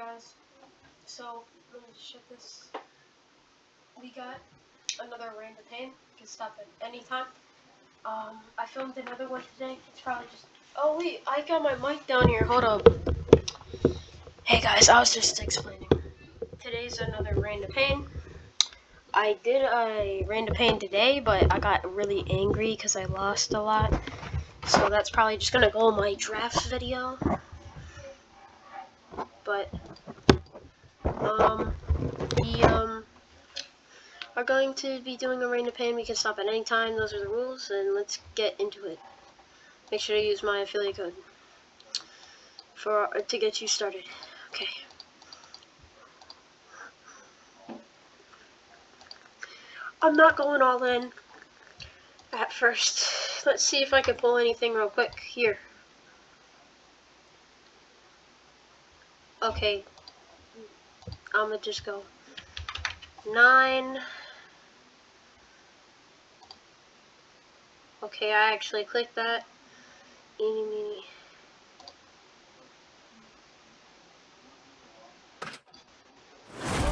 guys, so let me check this. We got another rain to pain. You can stop at any time. I filmed another one today. It's probably just. Oh wait, I got my mic down here. Hold up. Hey guys, I was just explaining. Today's another rain to pain. I did a rain to pain today, but I got really angry because I lost a lot. So that's probably just gonna go in my drafts video. But we are going to be doing a rain to pain. We can stop at any time. Those are the rules, and let's get into it. Make sure to use my affiliate code to get you started. Okay. I'm not going all in at first. Let's see if I can pull anything real quick here. Okay. I'm gonna just go 9. Okay, I actually clicked that. Eeny, meeny.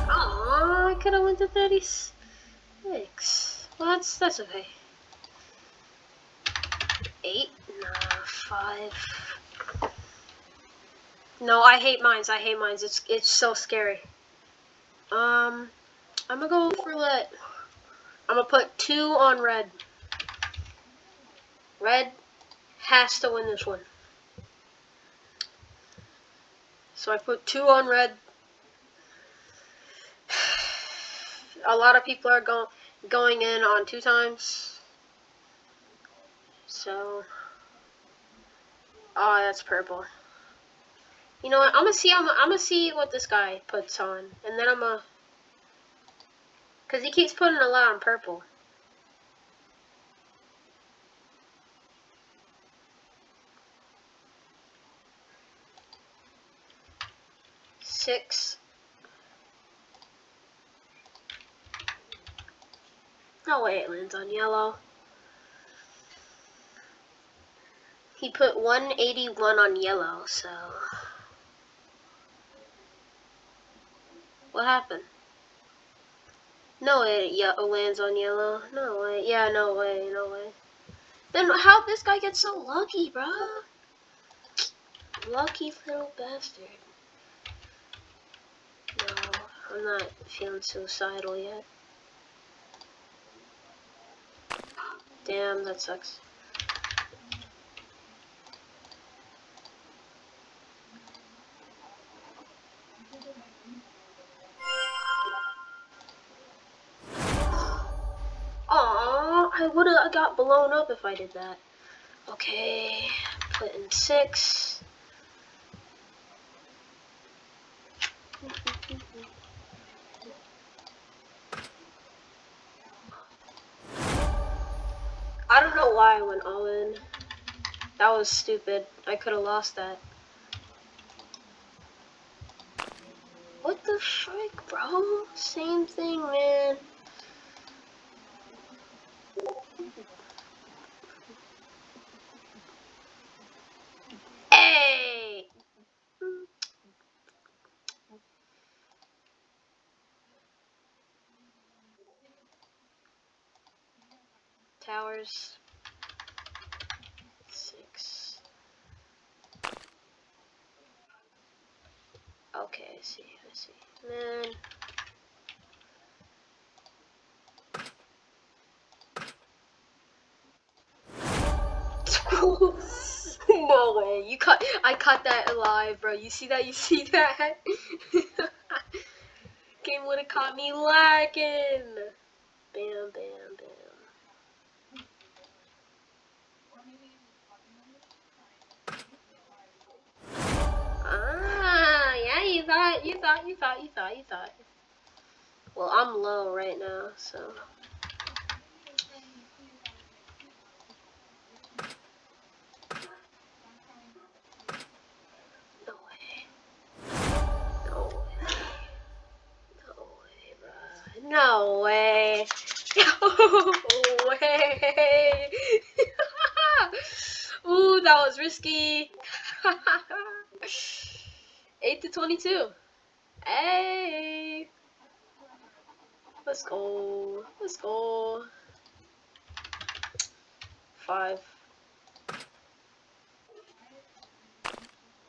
Aww, I could have went to 36. Well, that's okay. 8? Nah, 5. No, I hate mines. It's so scary. I'm gonna go for roulette. I'm gonna put 2 on red. Red has to win this one. So I put 2 on red. A lot of people are going in on 2 times. So, oh, that's purple. You know what? I'm gonna see what this guy puts on, and then cause he keeps putting a lot on purple. Six. No way it lands on yellow. He put 181 on yellow, so what happened? No way it lands on yellow. No way. Yeah, no way. Then how'd this guy get so lucky, bro? Lucky little bastard. No, I'm not feeling suicidal yet. Damn, that sucks. Aww, I would've got blown up if I did that. Okay, put in 6. I don't know why I went all in. That was stupid. I could have lost that. What the frick, bro? Same thing, man. Hey! Towers. 6. Okay, I see. Man. No way. I caught that alive, bro. You see that? Game would have caught me lacking. Bam, bam, bam. Ah, yeah, you thought. Well, I'm low right now, so. No way, bro. No way. No way. Ooh, that was risky. 8 to 22. Hey! Let's go. Let's go. 5.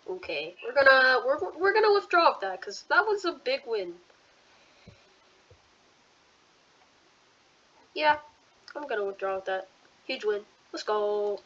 Okay, we're gonna withdraw that because that was a big win. Yeah, I'm gonna withdraw that. Huge win. Let's go.